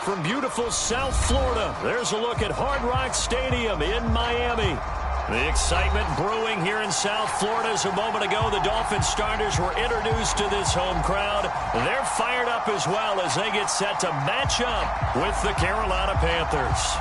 from beautiful South Florida. There's a look at Hard Rock Stadium in Miami. The excitement brewing here in South Florida as a moment ago the Dolphins starters were introduced to this home crowd. They're fired up as well as they get set to match up with the Carolina Panthers.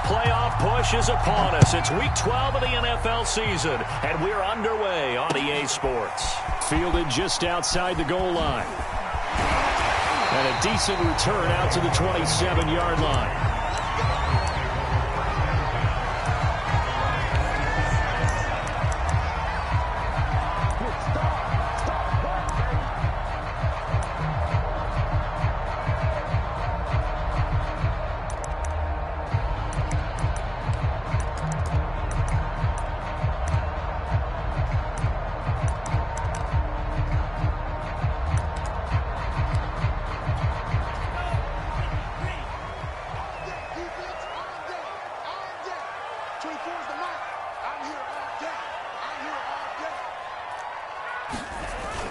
Playoff push is upon us. It's week 12 of the NFL season, and we're underway on EA Sports. Fielded just outside the goal line. And a decent return out to the 27-yard line.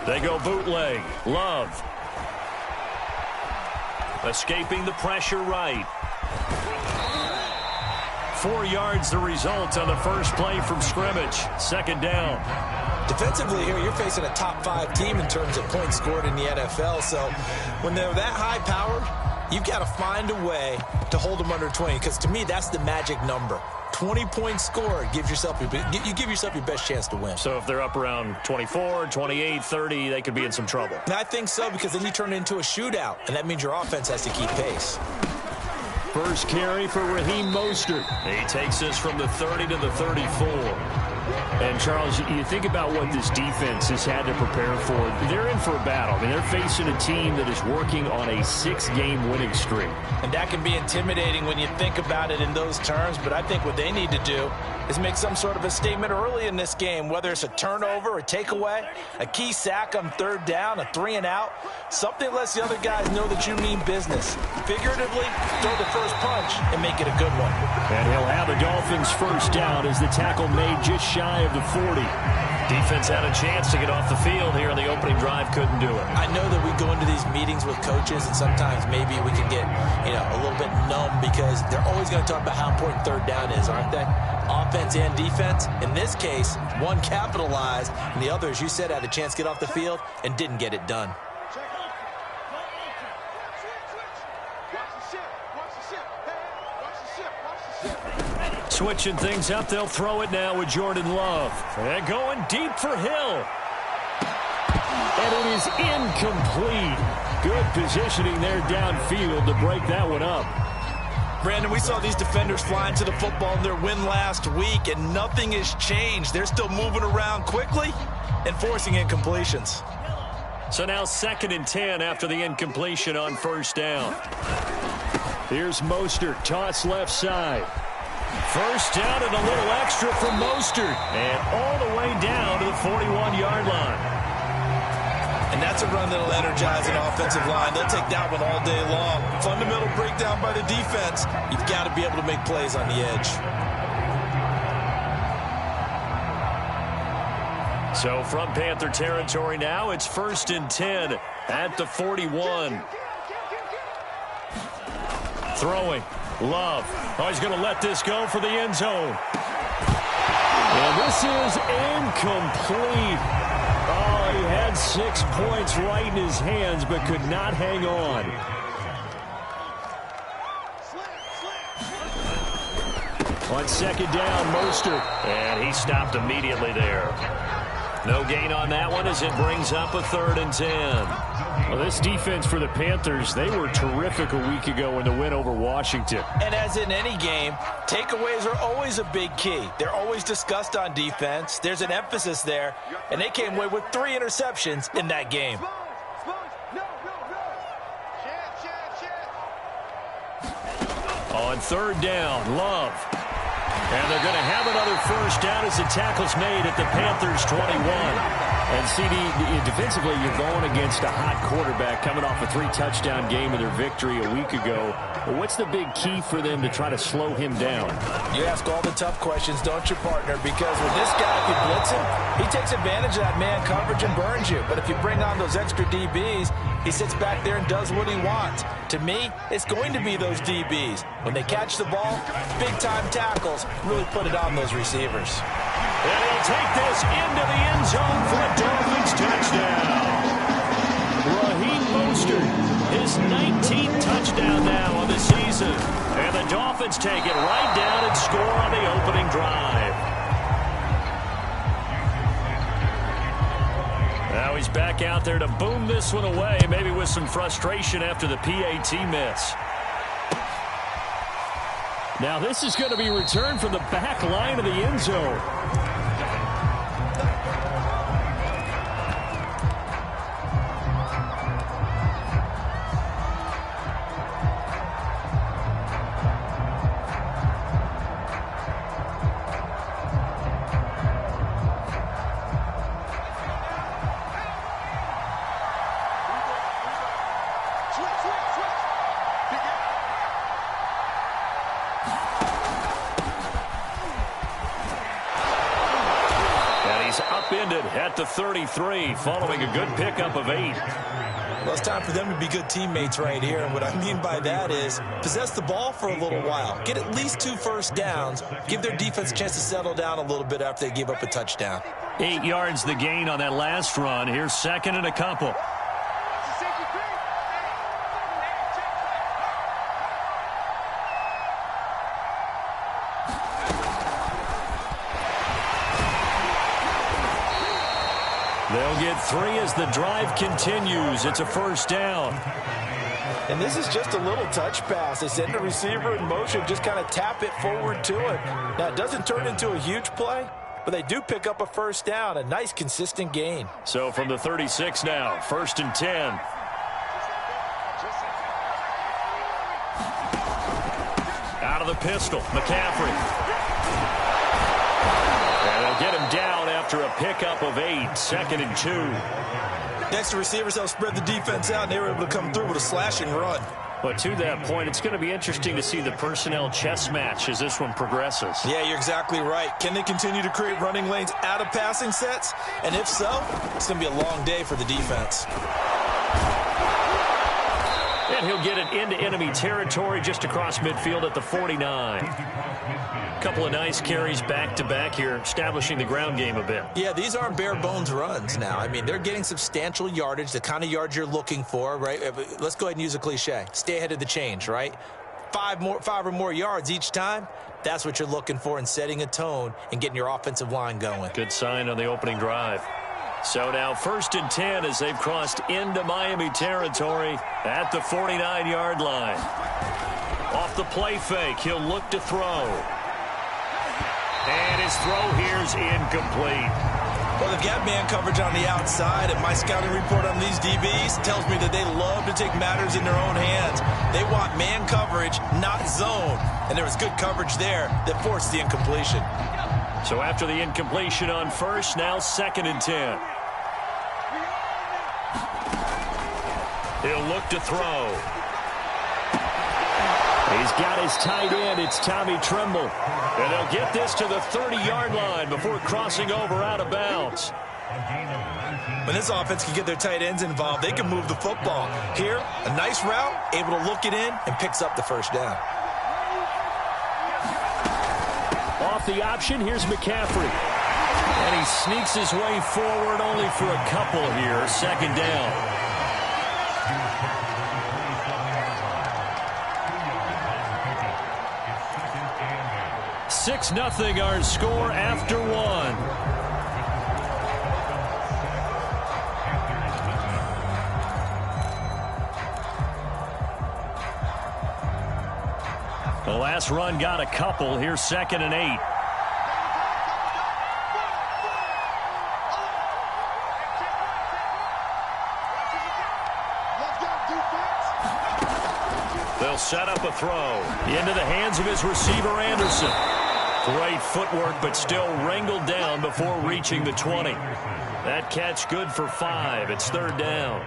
They go bootleg. Love. Escaping the pressure right. 4 yards the result on the first play from scrimmage. Second down. Defensively here, you're facing a top 5 team in terms of points scored in the NFL. So when they're that high-powered, you've got to find a way to hold them under 20. Because to me, that's the magic number. 20 points scored, you give yourself your best chance to win. So if they're up around 24, 28, 30, they could be in some trouble. And I think so, because then you turn it into a shootout, and that means your offense has to keep pace. First carry for Raheem Mostert. He takes us from the 30 to the 34. And, Charles, you think about what this defense has had to prepare for. They're in for a battle. I mean, they're facing a team that is working on a 6-game winning streak. And that can be intimidating when you think about it in those terms, but I think what they need to do is make some sort of a statement early in this game, whether it's a turnover, a takeaway, a key sack on third down, a 3-and-out, something that lets the other guys know that you mean business. Figuratively, throw the first punch and make it a good one. And he'll have the Dolphins first down as the tackle made just shy of the 40. Defense had a chance to get off the field here in the opening drive, couldn't do it. I know that we go into these meetings with coaches, and sometimes maybe we can get, a little bit numb because they're always going to talk about how important third down is, aren't they? Offense and defense. In this case, one capitalized, and the other, as you said, had a chance to get off the field and didn't get it done. Switching things up, they'll throw it now with Jordan Love. And going deep for Hill. And it is incomplete. Good positioning there downfield to break that one up. Brandon, we saw these defenders flying to the football in their win last week, and nothing has changed. They're still moving around quickly and forcing incompletions. So now 2nd and 10 after the incompletion on first down. Here's Mostert, toss left side. First down and a little extra from Mostert. And all the way down to the 41-yard line. And that's a run that'll energize an offensive line. They'll take that one all day long. Fundamental breakdown by the defense. You've got to be able to make plays on the edge. So from Panther territory now, it's 1st and 10 at the 41. Throwing. Love. Oh, he's going to let this go for the end zone. And this is incomplete. Oh, he had 6 points right in his hands, but could not hang on. On second down, Mostert. And he stopped immediately there. No gain on that one as it brings up a 3rd and 10. Well, this defense for the Panthers, they were terrific a week ago in the win over Washington. And as in any game, takeaways are always a big key. They're always discussed on defense. There's an emphasis there, and they came away with 3 interceptions in that game. On 3rd down, Love. And they're going to have another first down as the tackle's made at the Panthers' 21. And CD, defensively, you're going against a hot quarterback coming off a 3-touchdown game in their victory a week ago. What's the big key for them to try to slow him down? You ask all the tough questions, don't you, partner? Because when this guy can blitz him, he takes advantage of that man coverage and burns you. But if you bring on those extra DBs, he sits back there and does what he wants. To me, it's going to be those DBs. When they catch the ball, big-time tackles really put it on those receivers. And he'll take this into the end zone for a Dolphins touchdown. Raheem Mostert, his 19th touchdown now on the season. And the Dolphins take it right down and score on the opening drive. Now he's back out there to boom this one away, maybe with some frustration after the PAT miss. Now this is going to be returned from the back line of the end zone. Upended at the 33 following a good pickup of 8. Well, it's time for them to be good teammates right here. And what I mean by that is possess the ball for a little while. Get at least 2 first downs. Give their defense a chance to settle down a little bit after they give up a touchdown. 8 yards the gain on that last run. Here's second and a couple. They'll get 3 as the drive continues. It's a first down. And this is just a little touch pass. They send the receiver in motion, just kind of tap it forward to him. Now, it doesn't turn into a huge play, but they do pick up a first down, a nice, consistent gain. So from the 36 now, first and 10. Out of the pistol, McCaffrey. And they'll get him down after a pickup of 8, second and 2. Next to receivers, they'll spread the defense out, and they were able to come through with a slash and run. But to that point, it's going to be interesting to see the personnel chess match as this one progresses. Yeah, you're exactly right. Can they continue to create running lanes out of passing sets? And if so, it's going to be a long day for the defense. And he'll get it into enemy territory just across midfield at the 49. Couple of nice carries back-to-back here, establishing the ground game a bit. Yeah, these aren't bare-bones runs now. I mean, they're getting substantial yardage, the kind of yards you're looking for, right? Let's go ahead and use a cliche. Stay ahead of the change, right? 5 or more yards each time, that's what you're looking for in setting a tone and getting your offensive line going. Good sign on the opening drive. So now first and 10 as they've crossed into Miami territory at the 49-yard line. Off the play fake, he'll look to throw. And his throw here's incomplete. Well, they've got man coverage on the outside, and my scouting report on these DBs tells me that they love to take matters in their own hands. They want man coverage, not zone. And there was good coverage there that forced the incompletion. So after the incompletion on first, now second and 10. He'll look to throw. He's got his tight end. It's Tommy Tremble. And they'll get this to the 30-yard line before crossing over out of bounds. When this offense can get their tight ends involved, they can move the football. Here, a nice route, able to look it in, and picks up the first down. Off the option, here's McCaffrey. And he sneaks his way forward only for a couple here. Second down. 6-0 our score after 1. The last run got a couple. Here's second and 8. They'll set up a throw into the hands of his receiver, Anderson. Great footwork, but still wrangled down before reaching the 20. That catch good for 5. It's 3rd down.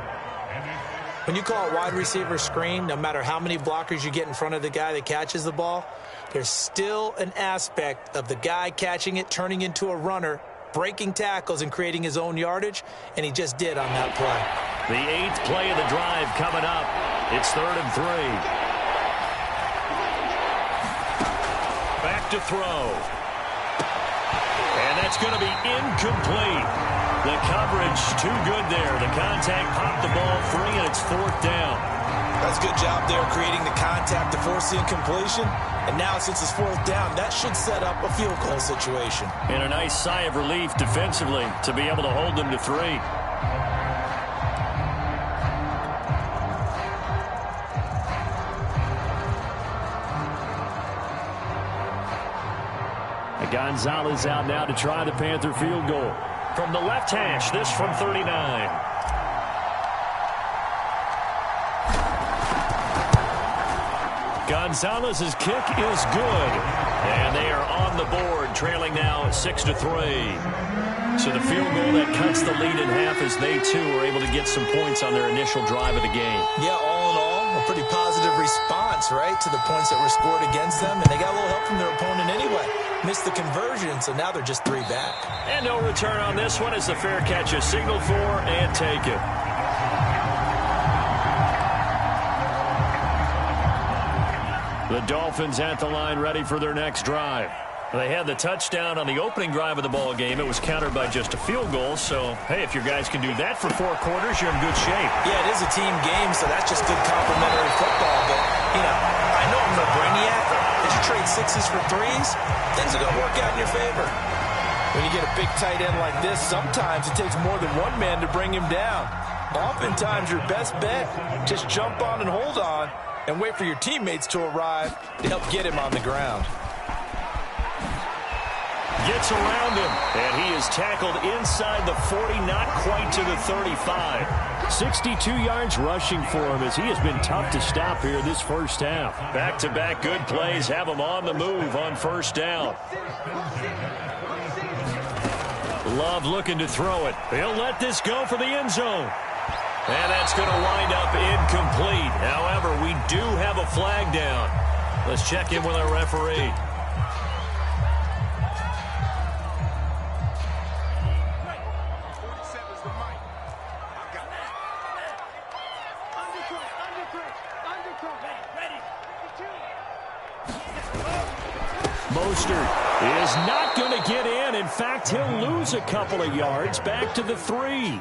When you call it wide receiver screen, no matter how many blockers you get in front of the guy that catches the ball, there's still an aspect of the guy catching it, turning into a runner, breaking tackles and creating his own yardage, and he just did on that play. The 8th play of the drive coming up. It's 3rd and 3. Back to throw. And that's going to be incomplete. The coverage too good there. The contact popped the ball free, and it's 4th down. That's a good job there creating the contact to force the incompletion. And now since it's 4th down, that should set up a field goal situation. And a nice sigh of relief defensively to be able to hold them to 3. Gonzalez out now to try the Panther field goal. From the left hash, this from 39. Gonzalez's kick is good. And they are on the board, trailing now 6-3. So the field goal that cuts the lead in half as they, too, are able to get some points on their initial drive of the game. Yeah, all in all, a pretty positive response, right, to the points that were scored against them. And they got a little help from their opponent anyway. Missed the conversion, so now they're just 3 back. And no return on this one as the fair catch is signaled for and taken. The Dolphins at the line ready for their next drive. They had the touchdown on the opening drive of the ball game. It was countered by just a field goal. So, hey, if your guys can do that for 4 quarters, you're in good shape. Yeah, it is a team game, so that's just good complimentary football. But, you know, I know I'm a brainiac. As you trade 6s for 3s, things are going to work out in your favor. When you get a big tight end like this, sometimes it takes more than one man to bring him down. Oftentimes, your best bet, just jump on and hold on and wait for your teammates to arrive to help get him on the ground. Gets around him, and he is tackled inside the 40, not quite to the 35. 62 yards rushing for him as he has been tough to stop here this first half. Back-to-back good plays have him on the move on 1st down. Love looking to throw it. He'll let this go for the end zone. And that's going to wind up incomplete. However, we do have a flag down. Let's check in with our referee. Mostert is not going to get in. In fact, he'll lose a couple of yards back to the 3.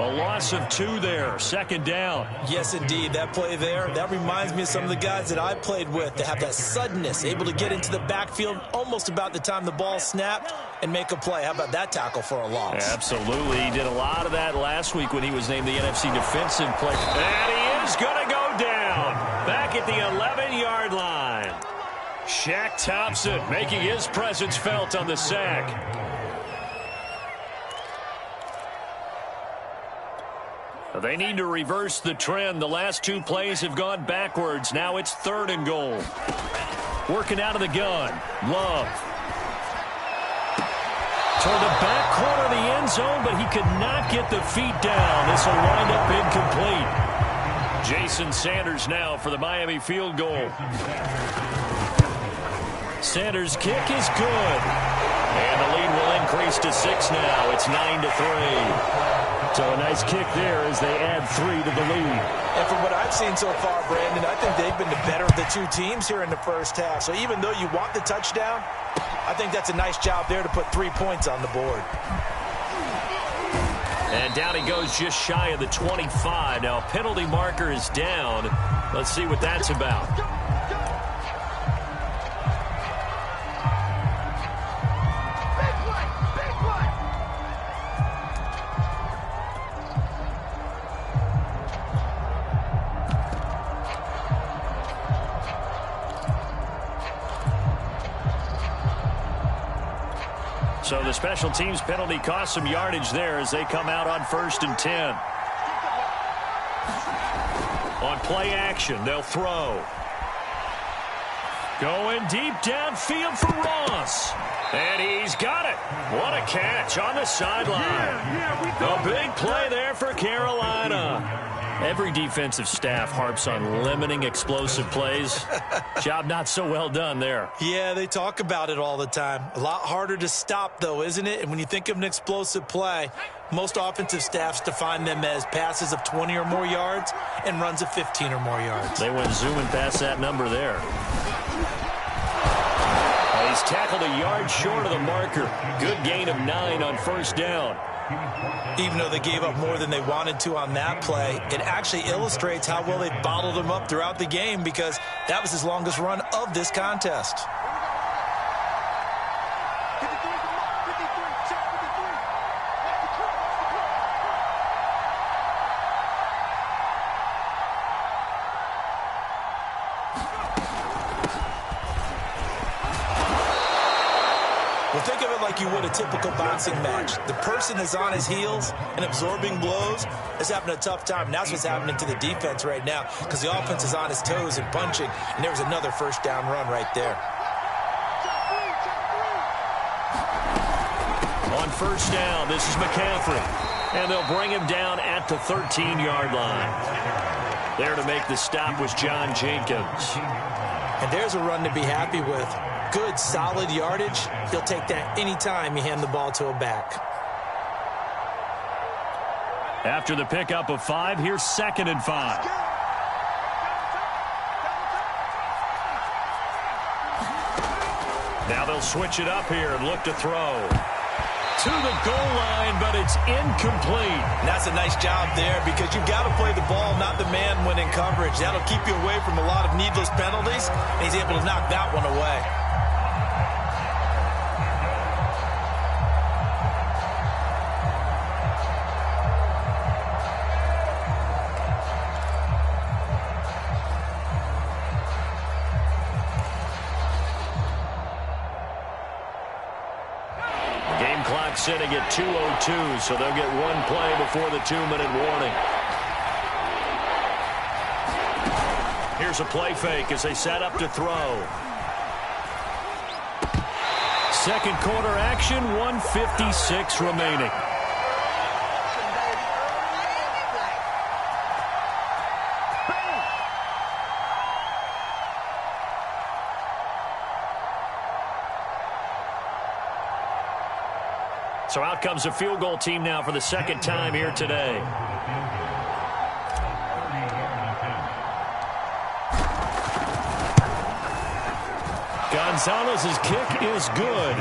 A loss of 2 there. 2nd down. Yes, indeed. That play there, that reminds me of some of the guys that I played with that have that suddenness, able to get into the backfield almost about the time the ball snapped and make a play. How about that tackle for a loss? Absolutely. He did a lot of that last week when he was named the NFC Defensive Player. And he is going to go down back at the 11-yard line. Shaq Thompson making his presence felt on the sack. They need to reverse the trend. The last 2 plays have gone backwards. Now it's 3rd and goal. Working out of the gun. Love. Toward the back corner of the end zone, but he could not get the feet down. This will wind up incomplete. Jason Sanders now for the Miami field goal. Sanders' kick is good. And the lead will increase to 6 now. It's 9-3. So a nice kick there as they add 3 to the lead. And from what I've seen so far, Brandon, I think they've been the better of the 2 teams here in the first half. So even though you want the touchdown, I think that's a nice job there to put 3 points on the board. And down he goes just shy of the 25. Now a penalty marker is down. Let's see what that's about. So the special teams penalty cost some yardage there as they come out on 1st and 10. On play action, they'll throw. Going deep downfield for Ross. And he's got it. What a catch on the sideline. A big play there for Carolina. Every defensive staff harps on limiting explosive plays. Job not so well done there. Yeah, they talk about it all the time. A lot harder to stop, though, isn't it? And when you think of an explosive play, most offensive staffs define them as passes of 20 or more yards and runs of 15 or more yards. They went zooming past that number there. He's tackled a yard short of the marker. Good gain of 9 on first down. Even though they gave up more than they wanted to on that play, it actually illustrates how well they bottled them up throughout the game, because that was his longest run of this contest. Well, think of it like you would a typical boxing match. The person is on his heels and absorbing blows is having a tough time. And that's what's happening to the defense right now, because the offense is on his toes and punching, and there was another first down run right there. On first down, this is McCaffrey. And they'll bring him down at the 13-yard line. There to make the stop was John Jenkins. And there's a run to be happy with. Good, solid yardage. He'll take that anytime you hand the ball to a back. After the pickup of 5, here's 2nd and 5. Now they'll switch it up here and look to throw. To the goal line, but it's incomplete. And that's a nice job there, because you've got to play the ball, not the man when in coverage. That'll keep you away from a lot of needless penalties, and he's able to knock that one away. Sitting at 2:02, so they'll get one play before the 2-minute warning. Here's a play fake as they set up to throw. Second quarter action, 1:56 remaining. So out comes a field goal team now for the second time here today. Gonzalez's kick is good.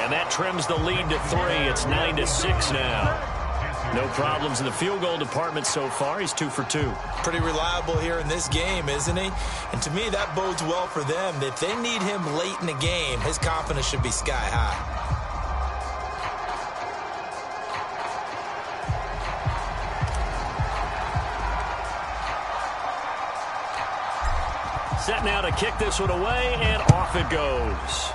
And that trims the lead to 3. It's 9-6 now. No problems in the field goal department so far. He's 2 for 2. Pretty reliable here in this game, isn't he? And to me, that bodes well for them. If they need him late in the game, his confidence should be sky high. Set now to kick this one away, and off it goes.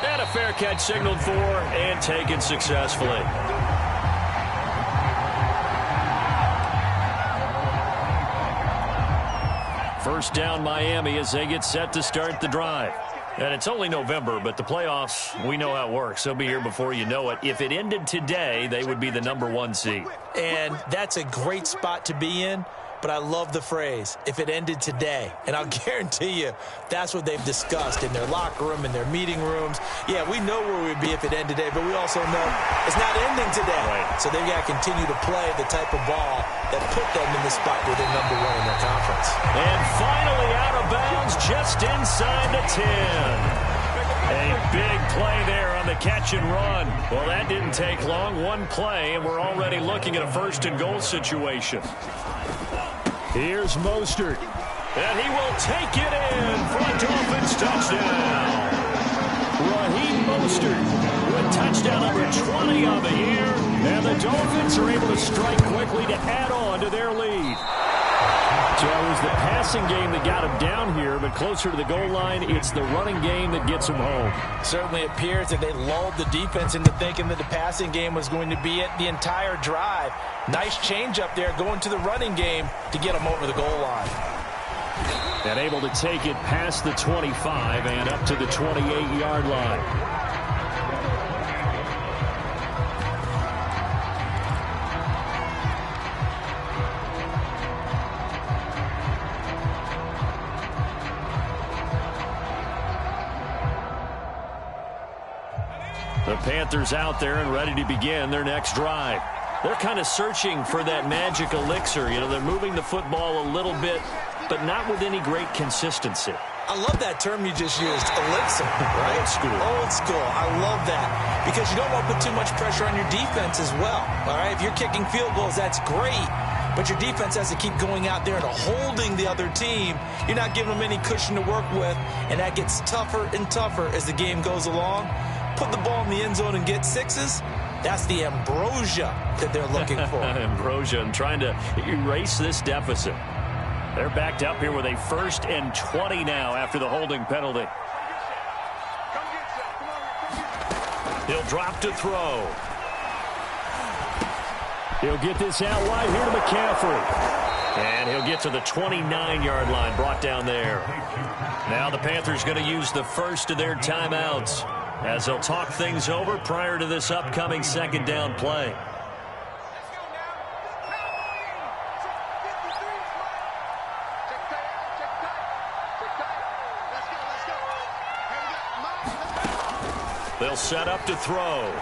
And a fair catch signaled for and taken successfully. First down Miami as they get set to start the drive. And it's only November, but the playoffs, we know how it works. They'll be here before you know it. If it ended today, they would be the #1 seed. And that's a great spot to be in. But I love the phrase, if it ended today. And I'll guarantee you, that's what they've discussed in their locker room, in their meeting rooms. Yeah, we know where we'd be if it ended today, but we also know it's not ending today. Right. So they've got to continue to play the type of ball that put them in the spot where they're #1 in their conference. And finally out of bounds, just inside the 10. A big play there on the catch and run. Well, that didn't take long. One play, and we're already looking at a 1st and goal situation. Here's Mostert. And he will take it in for a Dolphins touchdown. Raheem Mostert with touchdown number 20 on the year. And the Dolphins are able to strike quickly to add on to their lead. So it was the passing game that got him down here, but closer to the goal line, it's the running game that gets him home. Certainly appears that they lulled the defense into thinking that the passing game was going to be it the entire drive. Nice change up there going to the running game to get him over the goal line. And able to take it past the 25 and up to the 28-yard line. The Panthers out there and ready to begin their next drive. They're kind of searching for that magic elixir. You know, they're moving the football a little bit, but not with any great consistency. I love that term you just used, elixir, right? Old school. Old school. I love that because you don't want to put too much pressure on your defense as well, all right? If you're kicking field goals, that's great, but your defense has to keep going out there and holding the other team. You're not giving them any cushion to work with, and that gets tougher and tougher as the game goes along. Put the ball in the end zone and get sixes. That's the ambrosia that they're looking for. Ambrosia and trying to erase this deficit. They're backed up here with a 1st and 20 now after the holding penalty. He'll drop to throw. He'll get this out wide here to McCaffrey. And he'll get to the 29-yard line, brought down there. Now the Panthers going to use the first of their timeouts as they'll talk things over prior to this upcoming second down play. They'll set up to throw.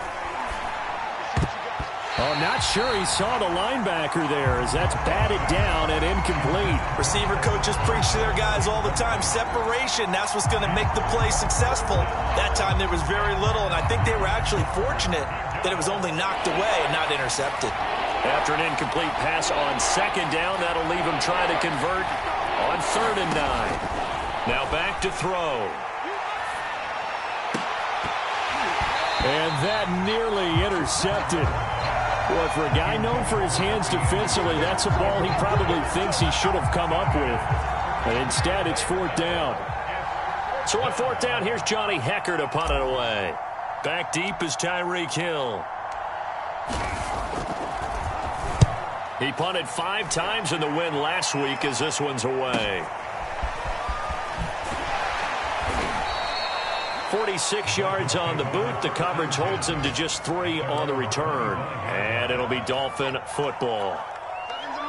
Oh, not sure he saw the linebacker there as that's batted down and incomplete. Receiver coaches preach to their guys all the time. Separation, that's what's going to make the play successful. That time there was very little, and I think they were actually fortunate that it was only knocked away and not intercepted. After an incomplete pass on second down, that'll leave him trying to convert on 3rd and 9. Now back to throw. And that nearly intercepted. Boy, for a guy known for his hands defensively, that's a ball he probably thinks he should have come up with. But instead, it's 4th down. So on 4th down, here's Johnny Hecker to punt it away. Back deep is Tyreek Hill. He punted 5 times in the win last week as this one's away. 46 yards on the boot. The coverage holds him to just 3 on the return. And it'll be Dolphin football.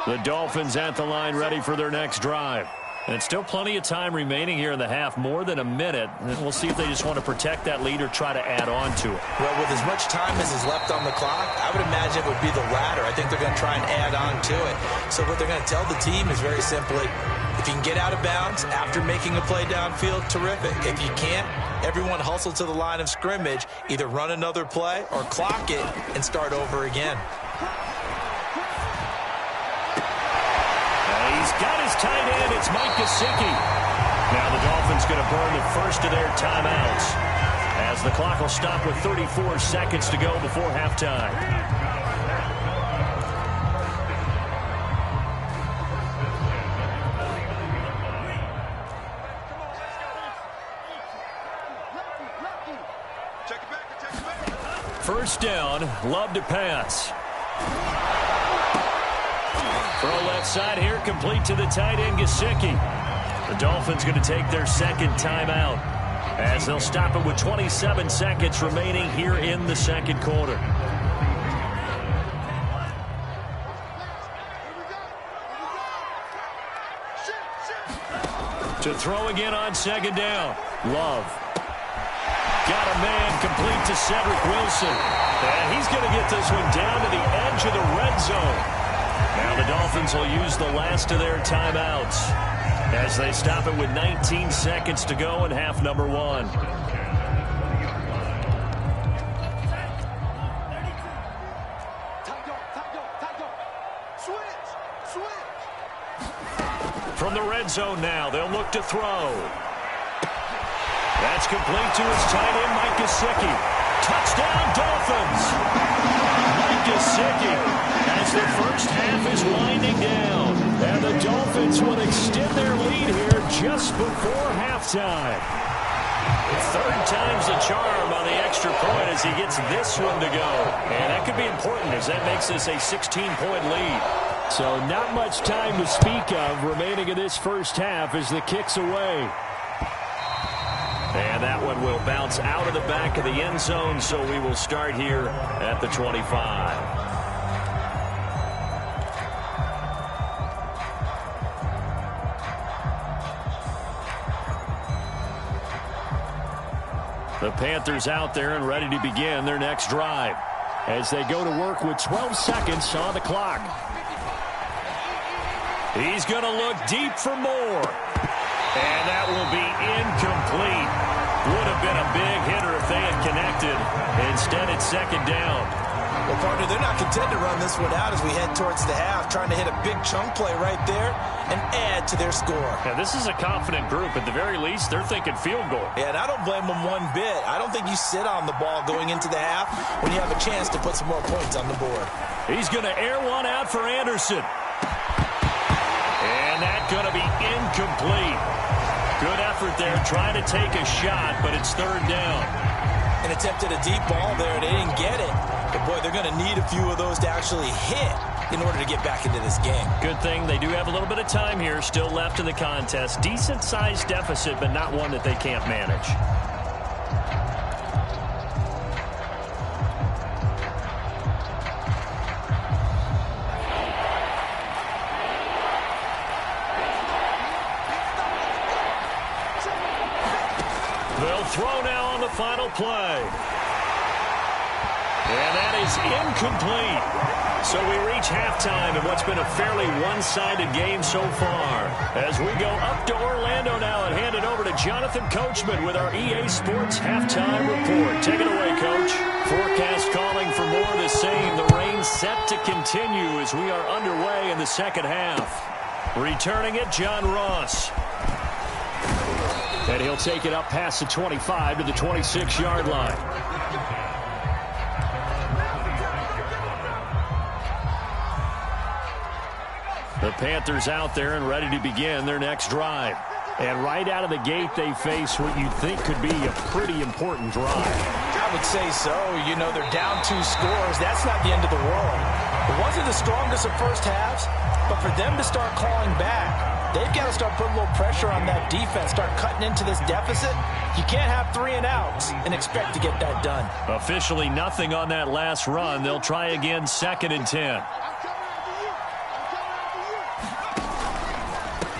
The Dolphins at the line ready for their next drive. And still plenty of time remaining here in the half, more than a minute. And we'll see if they just want to protect that lead or try to add on to it. Well, with as much time as is left on the clock, I would imagine it would be the latter. I think they're going to try and add on to it. So what they're going to tell the team is very simply, if you can get out of bounds after making a play downfield, terrific. If you can't, everyone hustle to the line of scrimmage, either run another play or clock it and start over again. He's got his tight end. It's Mike Gesicki. Now the Dolphins going to burn the first of their timeouts as the clock will stop with 34 seconds to go before halftime. First down, Love to pass. Throw left side here, complete to the tight end, Gesicki. The Dolphins going to take their second timeout as they'll stop it with 27 seconds remaining here in the second quarter. To throw again on second down, Love. Got a man complete to Cedric Wilson. And he's going to get this one down to the edge of the red zone. Now the Dolphins will use the last of their timeouts as they stop it with 19 seconds to go in half number 1. From the red zone now, they'll look to throw. That's complete to his tight end, Mike Gesicki. Touchdown, Dolphins! Mike Gesicki, as the first half is winding down. And the Dolphins will extend their lead here just before halftime. 3rd time's the charm on the extra point as he gets this one to go. And that could be important as that makes this a 16-point lead. So not much time to speak of remaining in this first half as the kick's away. And that one will bounce out of the back of the end zone, so we will start here at the 25. The Panthers out there and ready to begin their next drive as they go to work with 12 seconds on the clock. He's going to look deep for more. And that will be incomplete. Would have been a big hitter if they had connected. Instead, it's second down. Well, partner, they're not content to run this one out as we head towards the half, trying to hit a big chunk play right there and add to their score. Yeah, this is a confident group. At the very least, they're thinking field goal. Yeah, and I don't blame them one bit. I don't think you sit on the ball going into the half when you have a chance to put some more points on the board. He's going to air one out for Anderson. And that's going to be incomplete. Good effort there, trying to take a shot, but it's third down. And attempted a deep ball there. They didn't get it. But, boy, they're going to need a few of those to actually hit in order to get back into this game. Good thing they do have a little bit of time here still left in the contest. Decent-sized deficit, but not one that they can't manage. They'll throw now on the final play. And that is incomplete. So we reach halftime in what's been a fairly one-sided game so far. As we go up to Orlando now and hand it over to Jonathan Coachman with our EA Sports Halftime Report. Take it away, Coach. Forecast calling for more of the same. The rain set to continue as we are underway in the second half. Returning it, John Ross. And he'll take it up past the 25 to the 26-yard line. The Panthers out there and ready to begin their next drive. And right out of the gate, they face what you think could be a pretty important drive. I would say so. You know, they're down 2 scores. That's not the end of the world. It wasn't the strongest of first halves, but for them to start calling back, they've got to start putting a little pressure on that defense, start cutting into this deficit. You can't have 3 and outs and expect to get that done. Officially nothing on that last run. They'll try again, 2nd and 10.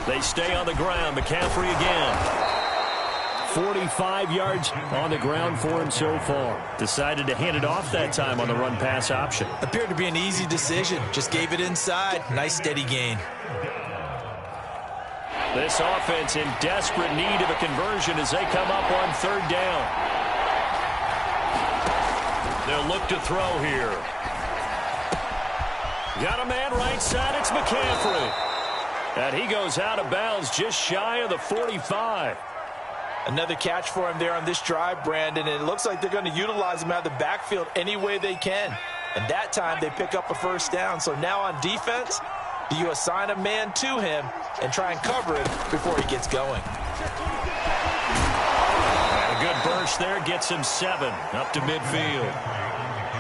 They stay on the ground. McCaffrey again. 45 yards on the ground for him so far. Decided to hand it off that time on the run-pass option. Appeared to be an easy decision. Just gave it inside. Nice steady gain. This offense in desperate need of a conversion as they come up on 3rd down. They'll look to throw here. Got a man right side. It's McCaffrey. And he goes out of bounds just shy of the 45. Another catch for him there on this drive, Brandon, and it looks like they're going to utilize him out of the backfield any way they can. And that time they pick up a first down. So now on defense, do you assign a man to him and try and cover him before he gets going? And a good burst there gets him 7 up to midfield.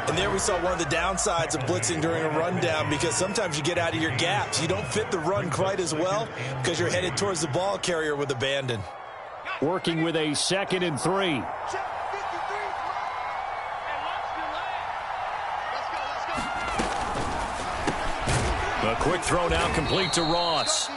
And there we saw one of the downsides of blitzing during a rundown, because sometimes you get out of your gaps. You don't fit the run quite as well because you're headed towards the ball carrier with abandon. Working with a 2nd and 3. A quick throw now complete to Ross.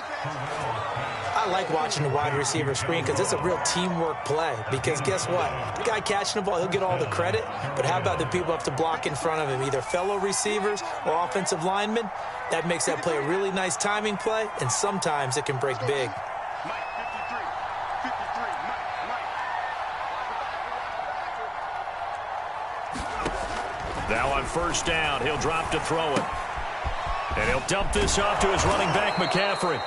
I like watching the wide receiver screen because it's a real teamwork play. Because guess what? The guy catching the ball, he'll get all the credit. But how about the people up to block in front of him, either fellow receivers or offensive linemen? That makes that play a really nice timing play, and sometimes it can break big. Now on 1st down, he'll drop to throw it. And he'll dump this off to his running back, McCaffrey.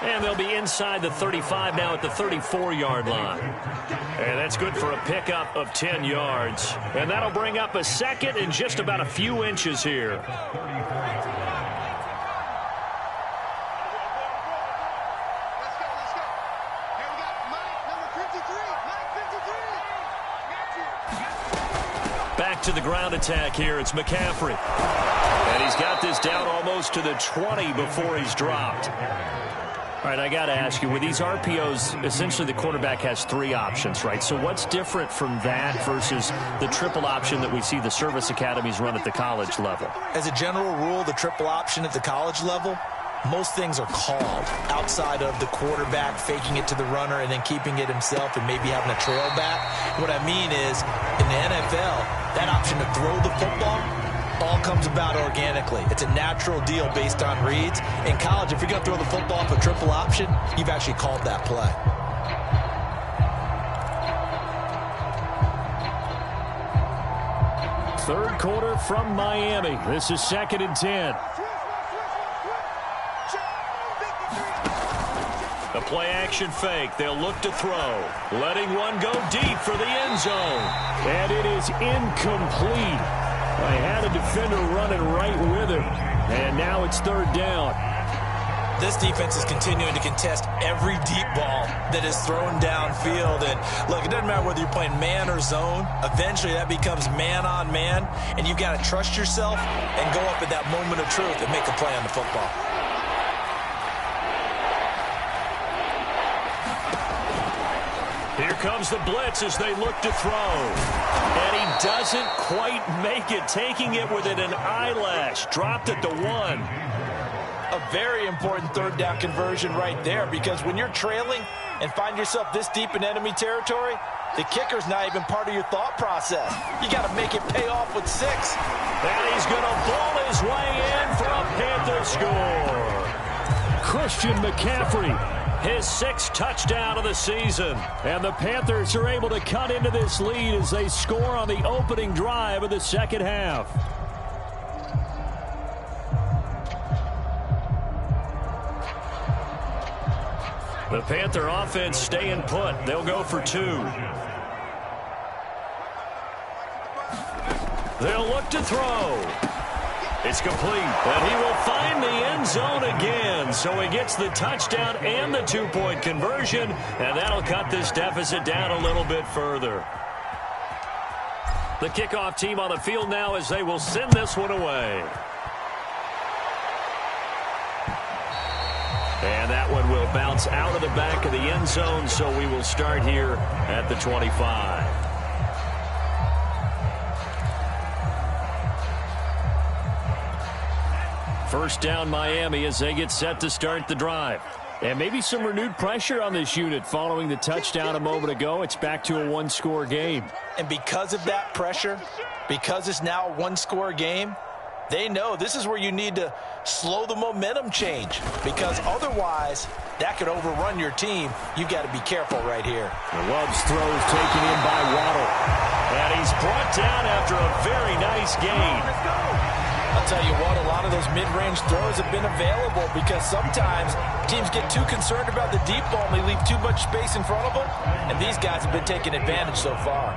And they'll be inside the 35 now at the 34-yard line. And that's good for a pickup of 10 yards. And that'll bring up a 2nd and just about a few inches here. back to the ground attack here. It's McCaffrey. And he's got this down almost to the 20 before he's dropped. All right, I got to ask you, with these RPOs, essentially the quarterback has 3 options, right? So what's different from that versus the triple option that we see the service academies run at the college level? As a general rule, the triple option at the college level, most things are called outside of the quarterback faking it to the runner and then keeping it himself and maybe having a trail back. What I mean is, in the NFL, that option to throw the football all comes about organically. It's a natural deal based on reads. In college, if you're going to throw the football off a triple option, you've actually called that play. Third quarter from Miami. This is 2nd and 10. The play action fake. They'll look to throw. Letting one go deep for the end zone. And it is incomplete. I had a defender running right with him. And now it's 3rd down. This defense is continuing to contest every deep ball that is thrown downfield. And look, it doesn't matter whether you're playing man or zone. Eventually that becomes man on man. And you've got to trust yourself and go up at that moment of truth and make a play on the football. Here comes the blitz as they look to throw. And he doesn't quite make it, taking it within an eyelash. Dropped at the 1. A very important 3rd down conversion right there, because when you're trailing and find yourself this deep in enemy territory, the kicker's not even part of your thought process. You got to make it pay off with 6. And he's going to ball his way in for a Panther score. Christian McCaffrey, his 6th touchdown of the season. And the Panthers are able to cut into this lead as they score on the opening drive of the 2nd half. The Panther offense staying put. They'll go for 2. They'll look to throw. It's complete, and he will find the end zone again. So he gets the touchdown and the 2-point conversion, and that'll cut this deficit down a little bit further. The kickoff team on the field now as they will send this one away. And that one will bounce out of the back of the end zone, so we will start here at the 25. First down Miami as they get set to start the drive. And maybe some renewed pressure on this unit following the touchdown a moment ago. It's back to a 1-score game. And because of that pressure, because it's now a 1-score game, they know this is where you need to slow the momentum change, because otherwise that could overrun your team. You've got to be careful right here. Love's throws taken in by Waddle. And he's brought down after a very nice gain. I'll tell you what, a lot of those mid-range throws have been available because sometimes teams get too concerned about the deep ball and they leave too much space in front of them, and these guys have been taking advantage so far.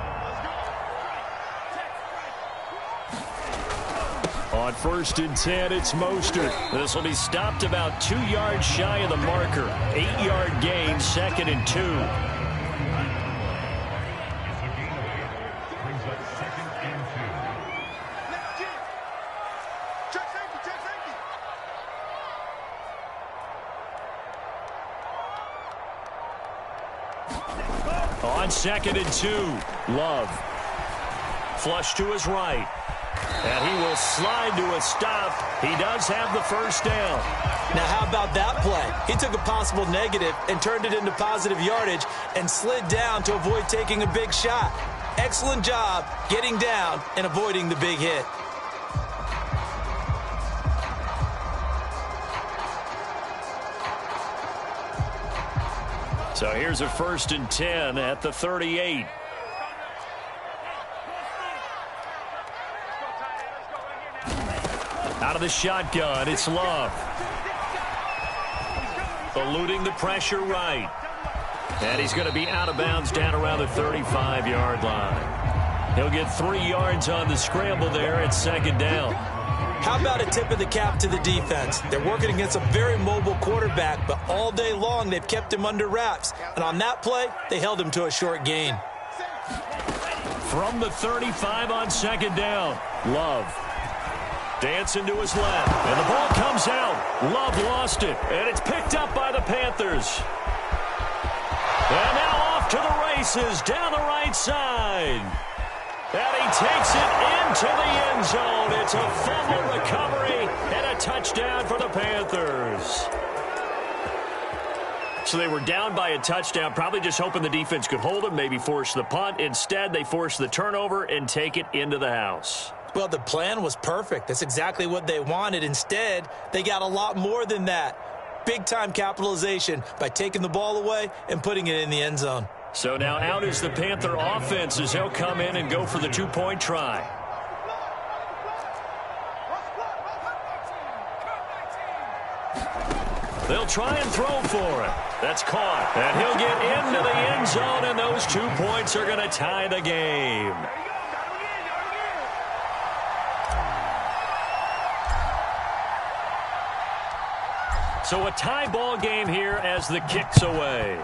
On 1st and 10, it's Mostert. This will be stopped about 2 yards shy of the marker. 8-yard gain, 2nd and 2. On 2nd and 2, Love. Flush to his right. And he will slide to a stop. He does have the first down. Now, how about that play? He took a possible negative and turned it into positive yardage and slid down to avoid taking a big shot. Excellent job getting down and avoiding the big hit. So here's a 1st and 10 at the 38. Out of the shotgun, it's Love. Eluding the pressure right. And he's going to be out of bounds down around the 35-yard line. He'll get 3 yards on the scramble there at 2nd down. How about a tip of the cap to the defense? They're working against a very mobile quarterback, but all day long they've kept him under wraps. And on that play, they held him to a short gain. from the 35 on second down. Love. Dancing to his left. And the ball comes out. Love lost it. And it's picked up by the Panthers. And now off to the races down the right side. And he takes it into the end zone. It's a fumble recovery and a touchdown for the Panthers. So they were down by a touchdown, probably just hoping the defense could hold them, maybe force the punt. Instead, they force the turnover and take it into the house. Well, the plan was perfect. That's exactly what they wanted. Instead, they got a lot more than that. Big-time capitalization by taking the ball away and putting it in the end zone. So now out is the Panther offense as they'll come in and go for the two-point try. They'll try and throw for it. That's caught. And he'll get into the end zone, and those 2 points are going to tie the game. So a tie ball game here as the kick's away.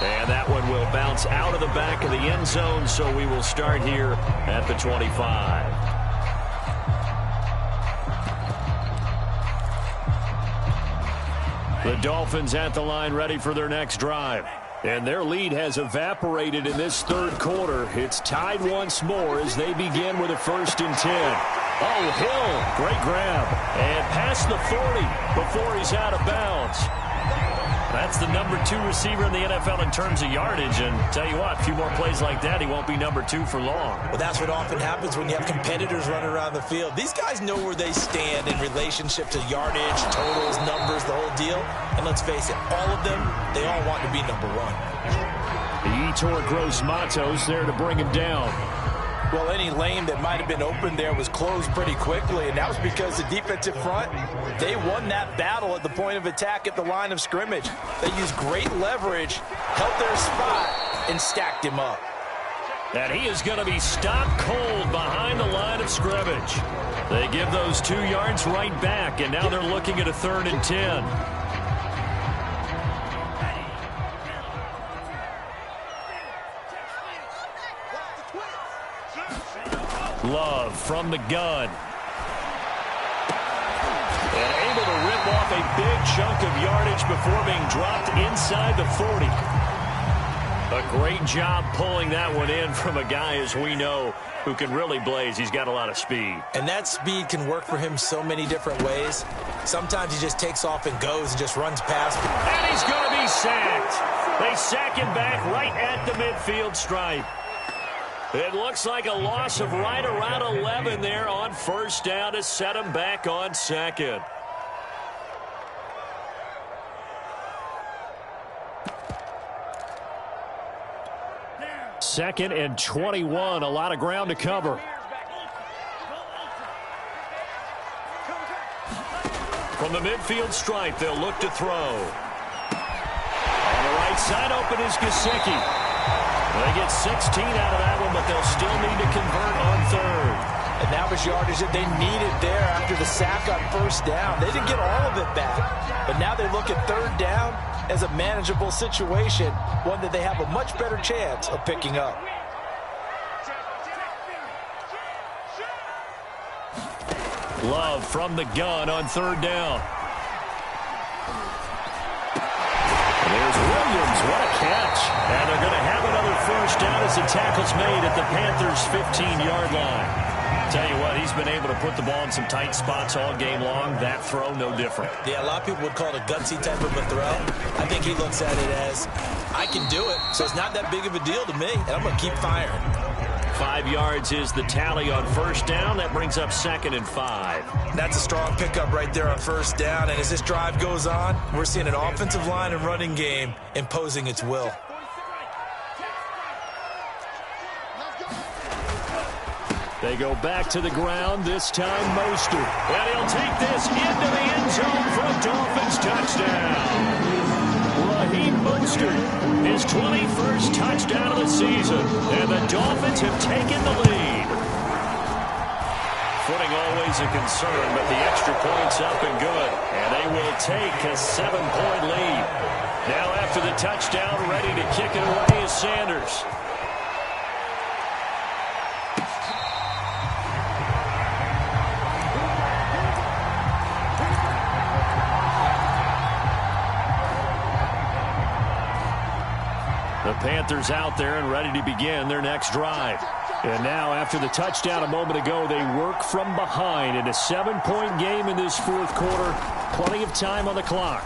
And that one will bounce out of the back of the end zone, so we will start here at the 25. The Dolphins at the line ready for their next drive. And their lead has evaporated in this third quarter. It's tied once more as they begin with a 1st and 10. Oh, Hill, great grab. And past the 40 before he's out of bounds. That's the number 2 receiver in the NFL in terms of yardage. And tell you what, a few more plays like that, he won't be number 2 for long. Well, that's what often happens when you have competitors running around the field. These guys know where they stand in relationship to yardage, totals, numbers, the whole deal. And let's face it, all of them, they all want to be number 1. The Etor Gross Matos there to bring him down. Well, any lane that might have been open there was closed pretty quickly, and that was because the defensive front, they won that battle at the point of attack at the line of scrimmage. They used great leverage, held their spot, and stacked him up. And he is going to be stopped cold behind the line of scrimmage. They give those 2 yards right back, and now they're looking at a 3rd and 10. Love from the gun. And able to rip off a big chunk of yardage before being dropped inside the 40. A great job pulling that one in from a guy, as we know, who can really blaze. He's got a lot of speed. And that speed can work for him so many different ways. Sometimes he just takes off and goes and just runs past. And he's going to be sacked. They sack him back right at the midfield stripe. It looks like a loss of right around 11 there on 1st down to set him back on 2nd. Second and 21, a lot of ground to cover. From the midfield stripe, they'll look to throw. On the right side, open is Gesicki. They get 16 out of that one, but they'll still need to convert on 3rd. And that was yardage that they needed there after the sack on 1st down. They didn't get all of it back, but now they look at 3rd down as a manageable situation, one that they have a much better chance of picking up. Love from the gun on 3rd down. There's Williams. What a catch. And they're going to have another 1st down as the tackle's made at the Panthers' 15-yard line. Tell you what, he's been able to put the ball in some tight spots all game long. That throw, no different. Yeah, a lot of people would call it a gutsy type of a throw. I think he looks at it as, I can do it, so it's not that big of a deal to me, and I'm going to keep firing. 5 yards is the tally on 1st down. That brings up 2nd and 5. That's a strong pickup right there on 1st down, and as this drive goes on, we're seeing an offensive line and running game imposing its will. They go back to the ground, this time Mostert. And he'll take this into the end zone for a Dolphins touchdown. Raheem Mostert, his 21st touchdown of the season. And the Dolphins have taken the lead. Footing always a concern, but the extra point's up and good. And they will take a 7-point lead. Now after after the touchdown, ready to kick it away is Sanders. The Panthers out there and ready to begin their next drive. And now, after the touchdown a moment ago, they work from behind in a 7-point game in this fourth quarter. Plenty of time on the clock.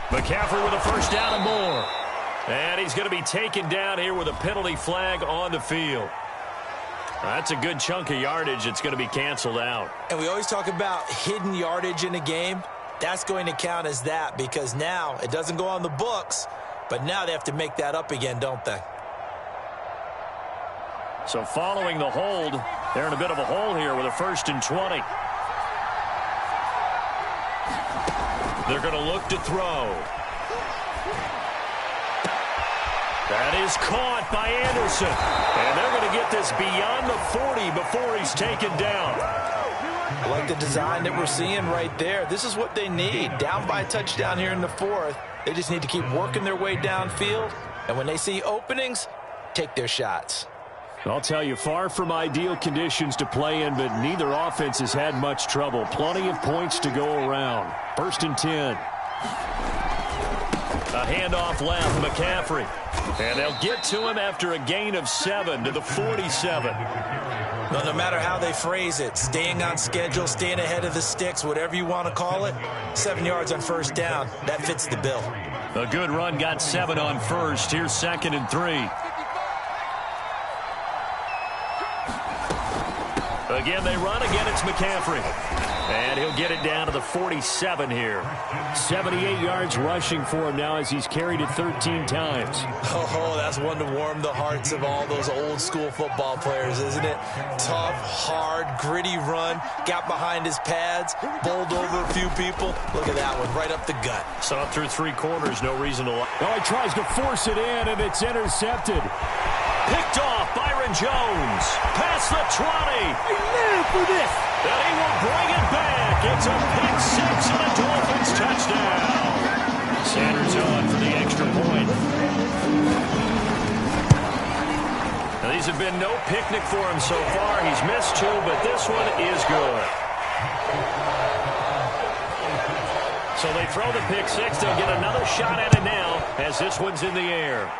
McCaffrey with a first down and more. And he's going to be taken down here with a penalty flag on the field. That's a good chunk of yardage. It's going to be canceled out. And we always talk about hidden yardage in a game. That's going to count as that because now it doesn't go on the books, but now they have to make that up again, don't they? So following the hold, they're in a bit of a hole here with a 1st and 20. They're going to look to throw. That is caught by Anderson. And they're going to get this beyond the 40 before he's taken down. I like the design that we're seeing right there. This is what they need. Down by a touchdown here in the fourth. They just need to keep working their way downfield. And when they see openings, take their shots. I'll tell you, far from ideal conditions to play in, but neither offense has had much trouble. Plenty of points to go around. 1st and 10. A handoff left, McCaffrey. And they'll get to him after a gain of 7 to the 47. Well, no matter how they phrase it, staying on schedule, staying ahead of the sticks, whatever you want to call it, 7 yards on first down, that fits the bill. A good run got 7 on first. Here's 2nd and 3. Again, they run. Again, it's McCaffrey. And he'll get it down to the 47 here. 78 yards rushing for him now as he's carried it 13 times. Oh, that's one to warm the hearts of all those old school football players, isn't it? Tough, hard, gritty run. Got behind his pads, bowled over a few people. Look at that one, right up the gut. Saw it through 3 quarters, no reason to lie. Oh, he tries to force it in, and it's intercepted. Picked off, Byron Jones. Past the 20. I live for this. And he will bring it back. It's a pick 6 and a Dolphins touchdown. Sanders on for the extra point. Now, these have been no picnic for him so far. He's missed 2, but this one is good. So they throw the pick 6. They'll get another shot at it now as this one's in the air.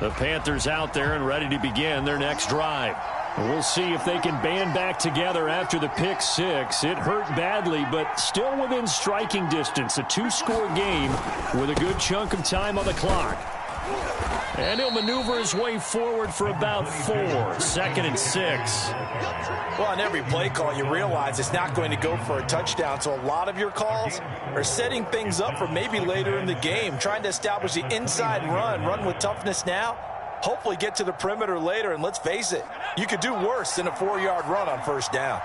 The Panthers out there and ready to begin their next drive. We'll see if they can band back together after the pick 6. It hurt badly, but still within striking distance. A 2-score game with a good chunk of time on the clock. And he'll maneuver his way forward for about 4. 2nd and 6. Well, on every play call, you realize it's not going to go for a touchdown. So a lot of your calls are setting things up for maybe later in the game, trying to establish the inside run with toughness now, hopefully get to the perimeter later. And let's face it, you could do worse than a 4-yard run on first down.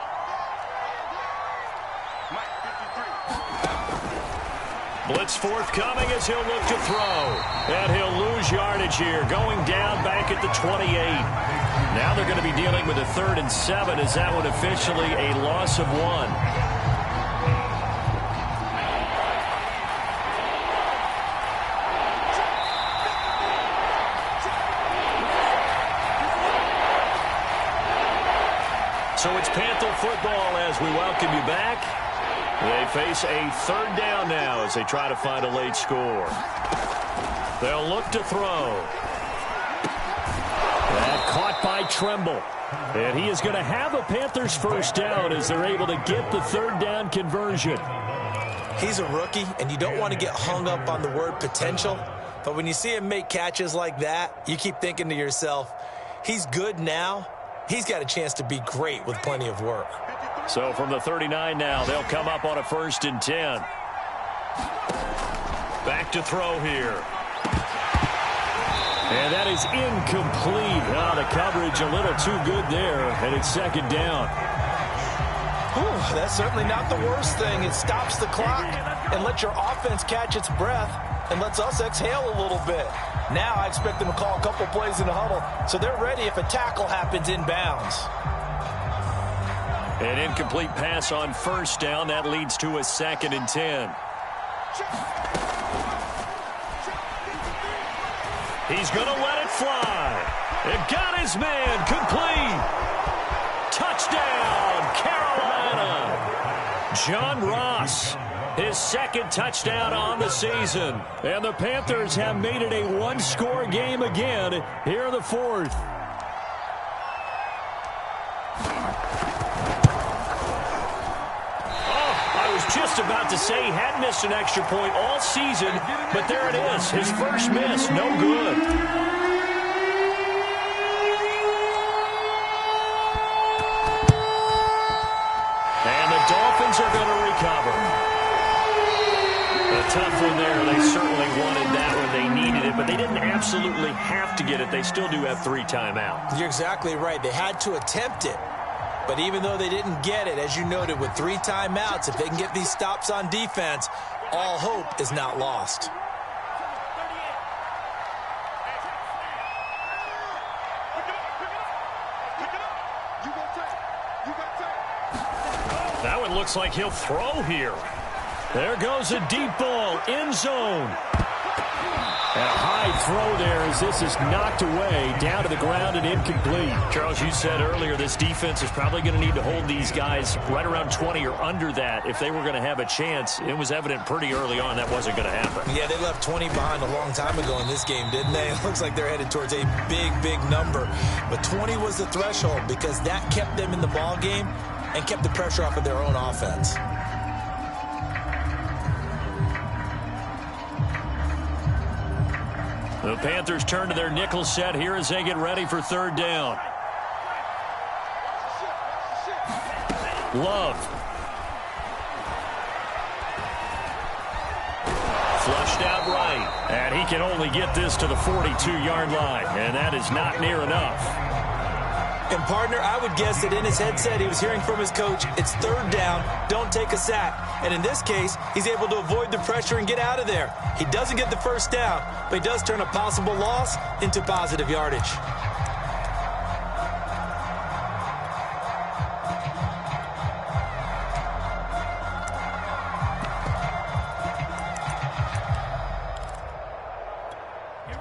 Blitz forthcoming as he'll look to throw. And he'll lose yardage here, going down back at the 28. Now they're going to be dealing with a 3rd and 7 as that one officially a loss of 1. So it's Panther football as we welcome you back. They face a 3rd down now as they try to find a late score. They'll look to throw. That caught by Tremble. And he is going to have a Panthers first down as they're able to get the 3rd down conversion. He's a rookie, and you don't want to get hung up on the word potential. But when you see him make catches like that, you keep thinking to yourself, he's good now. He's got a chance to be great with plenty of work. So from the 39 now, they'll come up on a 1st and 10. Back to throw here. And that is incomplete. Oh, the coverage a little too good there, and it's second down. Whew, that's certainly not the worst thing. It stops the clock and lets your offense catch its breath and lets us exhale a little bit. Now I expect them to call a couple plays in the huddle so they're ready if a tackle happens inbounds. An incomplete pass on first down. That leads to a 2nd and 10. He's going to let it fly. It got his man complete. Touchdown, Carolina. John Ross, his 2nd touchdown on the season. And the Panthers have made it a one-score game again here in the 4th. Just about to say he hadn't missed an extra point all season, but there it is. His first miss, no good. And the Dolphins are going to recover. A tough one there. They certainly wanted that when they needed it, but they didn't absolutely have to get it. They still do have 3 timeouts. You're exactly right. They had to attempt it. But even though they didn't get it, as you noted, with 3 timeouts, if they can get these stops on defense, all hope is not lost. That one looks like he'll throw here. There goes a deep ball, end zone. And a high throw there as this is knocked away, down to the ground and incomplete. Charles, you said earlier this defense is probably going to need to hold these guys right around 20 or under that if they were going to have a chance. It was evident pretty early on that wasn't going to happen. Yeah, they left 20 behind a long time ago in this game, didn't they? It looks like they're headed towards a big, big number. But 20 was the threshold because that kept them in the ball game and kept the pressure off of their own offense. The Panthers turn to their nickel set here as they get ready for 3rd down. Love. Flushed out right. And he can only get this to the 42-yard line. And that is not near enough. And, partner, I would guess that in his headset he was hearing from his coach, it's 3rd down, don't take a sack. And in this case, he's able to avoid the pressure and get out of there. He doesn't get the 1st down, but he does turn a possible loss into positive yardage.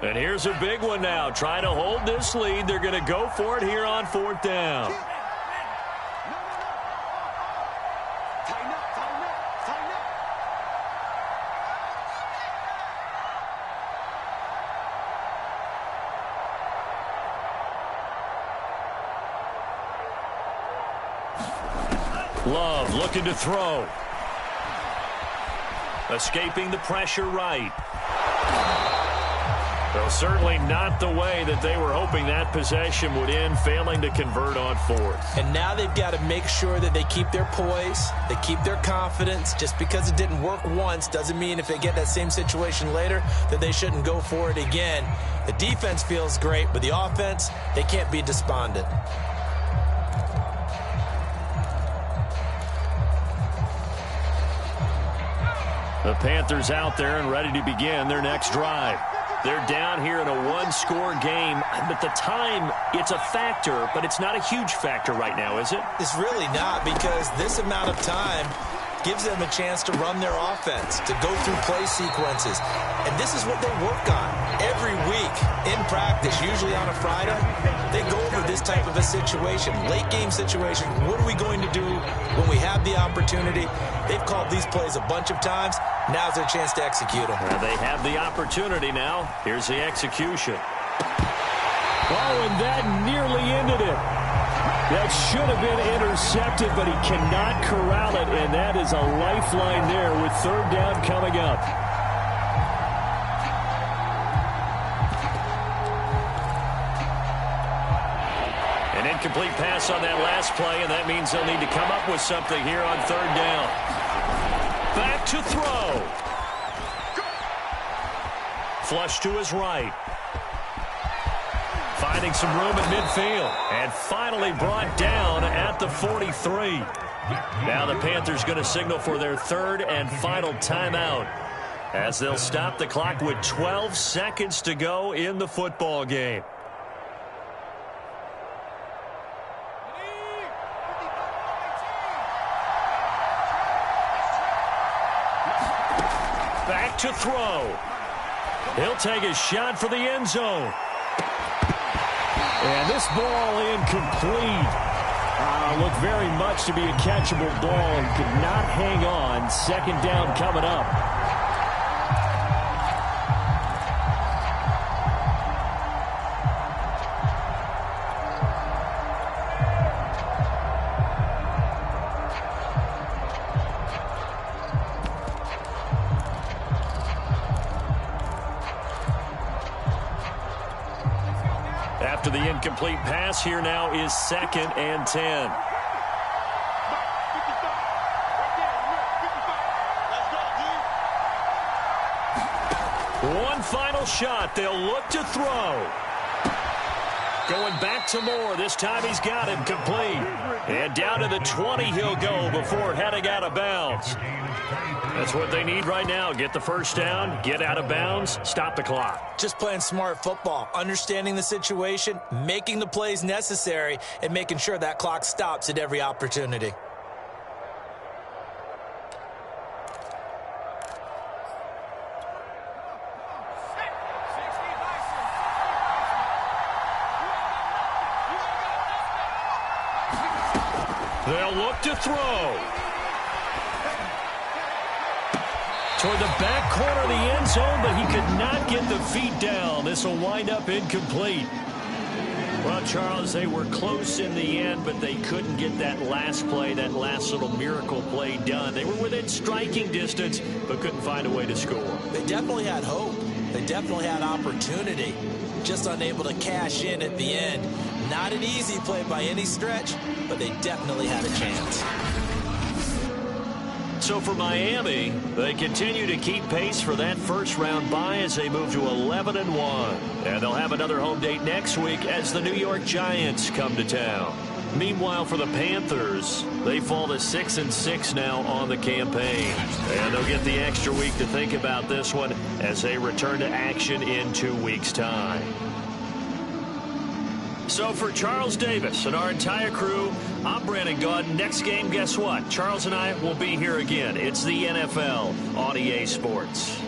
And here's a big one now. Trying to hold this lead. They're going to go for it here on 4th down. Love looking to throw. Escaping the pressure right. Well, certainly not the way that they were hoping that possession would end, failing to convert on 4th. And now they've got to make sure that they keep their poise, they keep their confidence. Just because it didn't work once doesn't mean if they get that same situation later that they shouldn't go for it again. The defense feels great, but the offense, they can't be despondent. The Panthers out there and ready to begin their next drive. They're down here in a one-score game, but the time, it's a factor, but it's not a huge factor right now, is it? It's really not, because this amount of time gives them a chance to run their offense, to go through play sequences. And this is what they work on every week in practice, usually on a Friday. They go over this type of a situation, late game situation. What are we going to do when we have the opportunity? They've called these plays a bunch of times. Now's their chance to execute them. Well, they have the opportunity now. Here's the execution. Oh, and that nearly ended it. That should have been intercepted, but he cannot corral it, and that is a lifeline there with 3rd down coming up. An incomplete pass on that last play, and that means they'll need to come up with something here on 3rd down. Back to throw. Flush to his right. Finding some room at midfield. And finally brought down at the 43. Now the Panthers going to signal for their third and final timeout, as they'll stop the clock with 12 seconds to go in the football game. Back to throw. He'll take a shot for the end zone. And this ball incomplete. Looked very much to be a catchable ball and could not hang on. Second down coming up. After the incomplete pass, here now is 2nd and 10. One final shot. They'll look to throw. Going back to Moore. This time he's got him complete. And down to the 20 he'll go before heading out of bounds. That's what they need right now. Get the first down, get out of bounds, stop the clock. Just playing smart football, understanding the situation, making the plays necessary, and making sure that clock stops at every opportunity. They'll look to throw. Toward the back corner of the end zone, but he could not get the feet down. This will wind up incomplete. Well, Charles, they were close in the end, but they couldn't get that last play, that last little miracle play done. They were within striking distance, but couldn't find a way to score. They definitely had hope. They definitely had opportunity. Just unable to cash in at the end. Not an easy play by any stretch, but they definitely had a chance. So for Miami, they continue to keep pace for that first-round bye as they move to 11-1. And they'll have another home date next week as the New York Giants come to town. Meanwhile, for the Panthers, they fall to 6-6 now on the campaign. And they'll get the extra week to think about this one as they return to action in 2 weeks' time. So for Charles Davis and our entire crew, I'm Brandon Gaudin. Next game, guess what? Charles and I will be here again. It's the NFL on EA Sports.